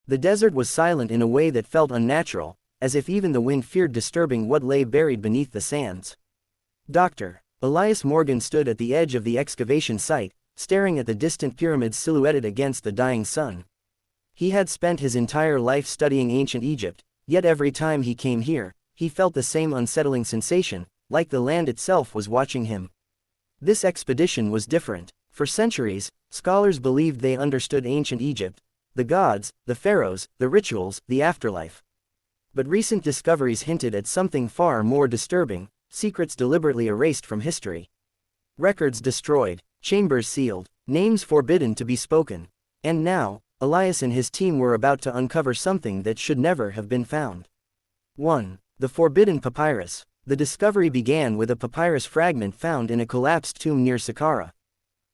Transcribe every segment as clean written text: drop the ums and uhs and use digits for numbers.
The desert was silent in a way that felt unnatural, as if even the wind feared disturbing what lay buried beneath the sands. Dr. Elias Morgan stood at the edge of the excavation site, staring at the distant pyramids silhouetted against the dying sun. He had spent his entire life studying ancient Egypt, yet every time he came here, he felt the same unsettling sensation, like the land itself was watching him. This expedition was different. For centuries, scholars believed they understood ancient Egypt, the gods, the pharaohs, the rituals, the afterlife. But recent discoveries hinted at something far more disturbing: secrets deliberately erased from history. Records destroyed, chambers sealed, names forbidden to be spoken. And now, Elias and his team were about to uncover something that should never have been found. 1. The Forbidden Papyrus. The discovery began with a papyrus fragment found in a collapsed tomb near Saqqara.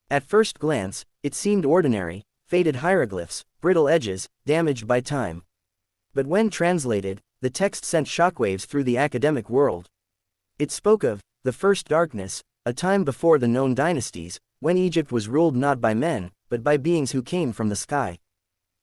At first glance, it seemed ordinary: faded hieroglyphs, brittle edges, damaged by time. But when translated, the text sent shockwaves through the academic world. It spoke of the First Darkness, a time before the known dynasties, when Egypt was ruled not by men, but by beings who came from the sky.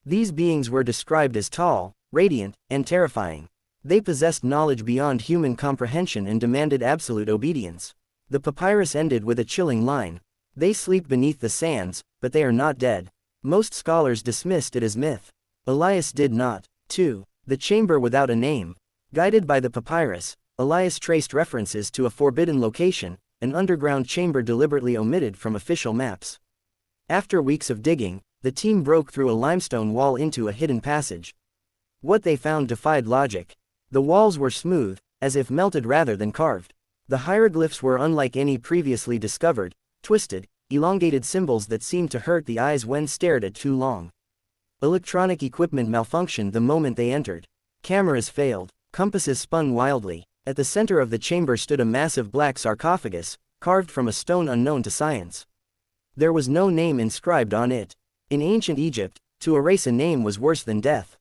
These beings were described as tall, radiant, and terrifying. They possessed knowledge beyond human comprehension and demanded absolute obedience. The papyrus ended with a chilling line: "They sleep beneath the sands, but they are not dead." Most scholars dismissed it as myth. Elias did not. 2. The Chamber Without a Name. Guided by the papyrus, Elias traced references to a forbidden location, an underground chamber deliberately omitted from official maps. After weeks of digging, the team broke through a limestone wall into a hidden passage. What they found defied logic. The walls were smooth, as if melted rather than carved. The hieroglyphs were unlike any previously discovered: twisted, elongated symbols that seemed to hurt the eyes when stared at too long. Electronic equipment malfunctioned the moment they entered. Cameras failed, compasses spun wildly. At the center of the chamber stood a massive black sarcophagus, carved from a stone unknown to science. There was no name inscribed on it. In ancient Egypt, to erase a name was worse than death.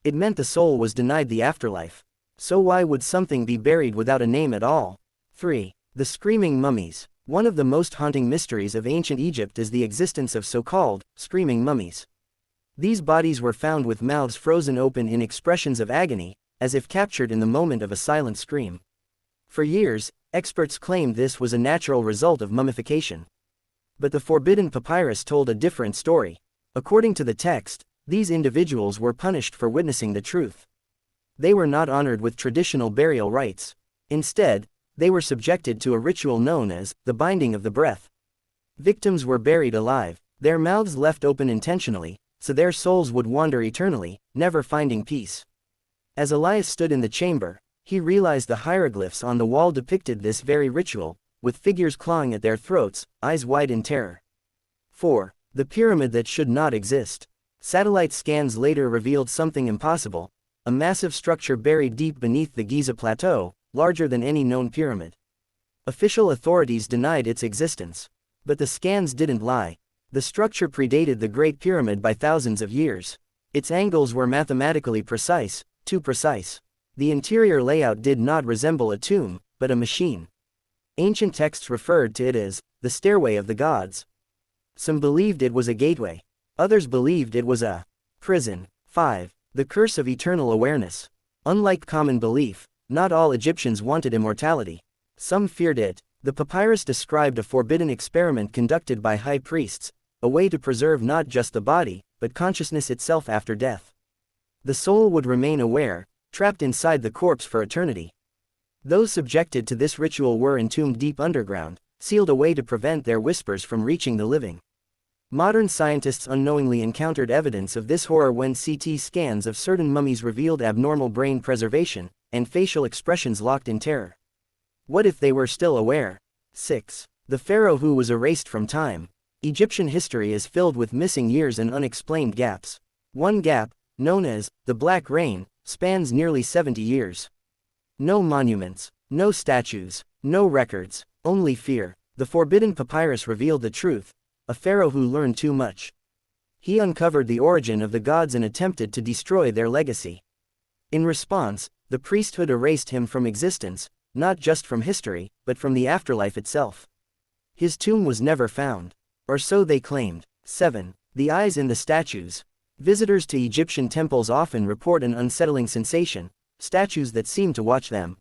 It meant the soul was denied the afterlife. So why would something be buried without a name at all? 3. The Screaming Mummies. One of the most haunting mysteries of ancient Egypt is the existence of so-called screaming mummies. These bodies were found with mouths frozen open in expressions of agony, as if captured in the moment of a silent scream. For years, experts claimed this was a natural result of mummification. But the Forbidden Papyrus told a different story. According to the text, these individuals were punished for witnessing the truth. They were not honored with traditional burial rites. Instead, they were subjected to a ritual known as the binding of the breath. Victims were buried alive, their mouths left open intentionally, so their souls would wander eternally, never finding peace. As Elias stood in the chamber, he realized the hieroglyphs on the wall depicted this very ritual, with figures clawing at their throats, eyes wide in terror. 4. The Pyramid That Should Not Exist. Satellite scans later revealed something impossible: a massive structure buried deep beneath the Giza plateau, larger than any known pyramid. Official authorities denied its existence. But the scans didn't lie. The structure predated the Great Pyramid by thousands of years. Its angles were mathematically precise, too precise. The interior layout did not resemble a tomb, but a machine. Ancient texts referred to it as the Stairway of the Gods. Some believed it was a gateway. Others believed it was a prison. 5. The Curse of Eternal Awareness. Unlike common belief, not all Egyptians wanted immortality. Some feared it. The papyrus described a forbidden experiment conducted by high priests, a way to preserve not just the body, but consciousness itself after death. The soul would remain aware, trapped inside the corpse for eternity. Those subjected to this ritual were entombed deep underground, sealed away to prevent their whispers from reaching the living. Modern scientists unknowingly encountered evidence of this horror when CT scans of certain mummies revealed abnormal brain preservation, and facial expressions locked in terror. What if they were still aware? 6. The pharaoh who was erased from time. Egyptian history is filled with missing years and unexplained gaps. One gap, known as the Black Reign, spans nearly 70 years. No monuments, no statues, no records, only fear. The Forbidden Papyrus revealed the truth: a pharaoh who learned too much. He uncovered the origin of the gods and attempted to destroy their legacy. In response, the priesthood erased him from existence, not just from history, but from the afterlife itself. His tomb was never found. Or so they claimed. 7. The Eyes in the Statues. Visitors to Egyptian temples often report an unsettling sensation, statues that seem to watch them.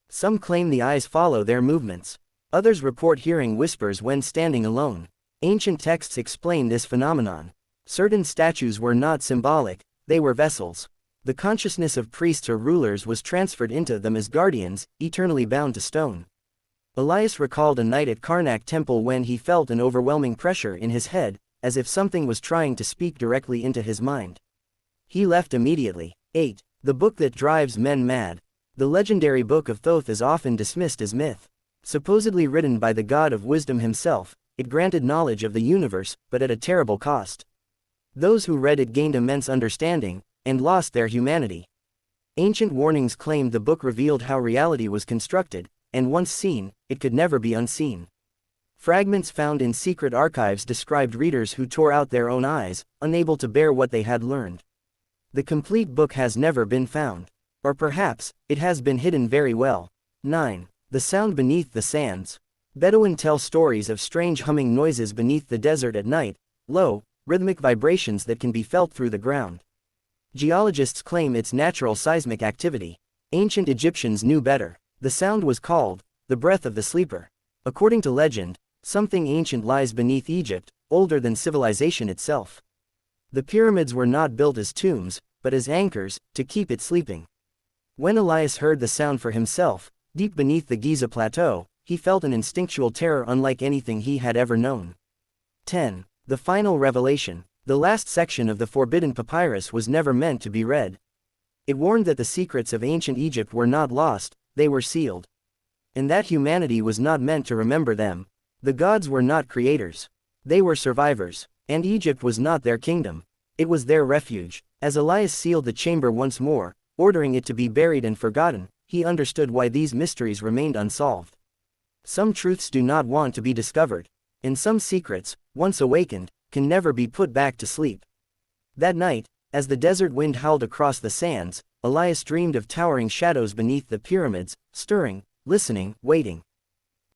Some claim the eyes follow their movements. Others report hearing whispers when standing alone. Ancient texts explain this phenomenon. Certain statues were not symbolic, they were vessels. The consciousness of priests or rulers was transferred into them as guardians, eternally bound to stone. Elias recalled a night at Karnak temple when he felt an overwhelming pressure in his head, as if something was trying to speak directly into his mind. He left immediately. 8. The book that drives men mad. The legendary Book of Thoth is often dismissed as myth. Supposedly written by the god of wisdom himself, it granted knowledge of the universe, but at a terrible cost. Those who read it gained immense understanding, and lost their humanity. Ancient warnings claimed the book revealed how reality was constructed, and once seen, it could never be unseen. Fragments found in secret archives described readers who tore out their own eyes, unable to bear what they had learned. The complete book has never been found. Or perhaps, it has been hidden very well. 9. The sound beneath the sands. Bedouin tell stories of strange humming noises beneath the desert at night, low, rhythmic vibrations that can be felt through the ground. Geologists claim it's natural seismic activity. Ancient Egyptians knew better. The sound was called the breath of the sleeper. According to legend, something ancient lies beneath Egypt, older than civilization itself. The pyramids were not built as tombs, but as anchors, to keep it sleeping. When Elias heard the sound for himself, deep beneath the Giza plateau, he felt an instinctual terror unlike anything he had ever known. 10. The final revelation. The last section of the forbidden papyrus was never meant to be read. It warned that the secrets of ancient Egypt were not lost, they were sealed. And that humanity was not meant to remember them. The gods were not creators. They were survivors. And Egypt was not their kingdom. It was their refuge. As Elias sealed the chamber once more, ordering it to be buried and forgotten, he understood why these mysteries remained unsolved. Some truths do not want to be discovered. And some secrets, once awakened, can never be put back to sleep. That night, as the desert wind howled across the sands, Elias dreamed of towering shadows beneath the pyramids, stirring, listening, waiting.